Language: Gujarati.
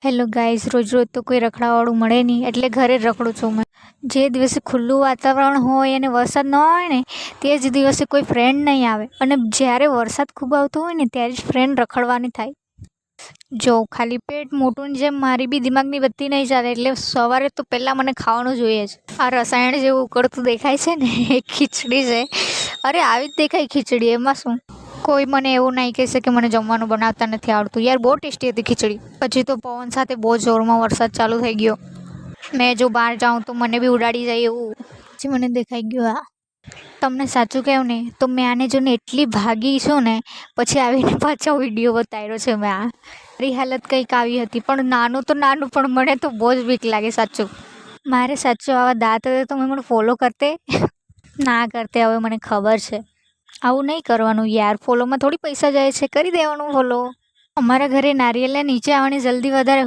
હેલો ગાઈઝ, રોજ રોજ તો કોઈ રખડાવાળું મળે નહીં એટલે ઘરે જ રખડું છું મેં. જે દિવસે ખુલ્લું વાતાવરણ હોય અને વરસાદ ન હોય ને તે જ દિવસે કોઈ ફ્રેન્ડ નહીં આવે, અને જ્યારે વરસાદ ખૂબ આવતો હોય ને ત્યારે જ ફ્રેન્ડ રખડવાની થાય. જો ખાલી પેટ મોટું જેમ મારી બી દિમાગની બત્તી નહીં ચાલે, એટલે સવારે તો પહેલાં મને ખાવાનું જોઈએ જ. આ રસાયણ જેવું ઉકળતું દેખાય છે ને એ ખીચડી છે. અરે આવી જ દેખાય ખીચડી, એમાં શું. કોઈ મને એવું નહીં કહેશે કે મને જમવાનું બનાવતા નથી આવડતું. યાર બહુ ટેસ્ટી હતી ખીચડી. પછી તો પવન સાથે બહુ જોરમાં વરસાદ ચાલુ થઈ ગયો. મેં જો બહાર જાઉં તો મને બી ઉડાડી જાય એવું પછી મને દેખાઈ ગયું. તમને સાચું કહું ને તો મેં આને જોઈને એટલી ભાગી છું ને, પછી આવીને પાછો વિડીયો બતાવ્યો છે મેં. મારી હાલત કંઈક આવી હતી, પણ નાનું તો નાનું, પણ મને તો બહુ જ બીક લાગે સાચું. મારે સાચું આવા દાંત હતા તો મેં મને ફોલો કરતે ના કરતે. હવે મને ખબર છે આવું નહીં કરવાનું યાર. ફોલોમાં થોડી પૈસા જાય છે, કરી દેવાનું ફોલો. અમારા ઘરે નારિયેળને નીચે આવવાની જલ્દી વધારે હોય.